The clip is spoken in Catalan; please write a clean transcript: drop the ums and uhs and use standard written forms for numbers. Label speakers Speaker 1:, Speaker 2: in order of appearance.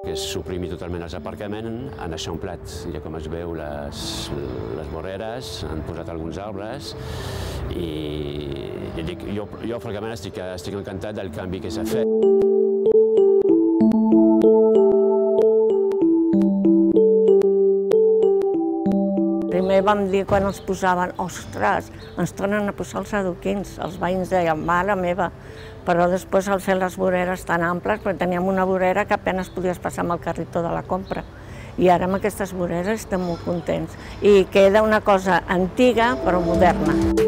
Speaker 1: que és suprimir totalment els aparcaments, han eixamplat, ja com es veu, les voreres, han posat alguns arbres i jo francament estic encantat del canvi que s'ha fet.
Speaker 2: Primer vam dir quan ens posaven, ostres, ens tornen a posar els adoquins. Els veïns deien, mare meva, però després al fer les voreres tan amples, perquè teníem una vorera que apenas podies passar amb el carritó de la compra. I ara amb aquestes voreres estem molt contents. I queda una cosa antiga però moderna.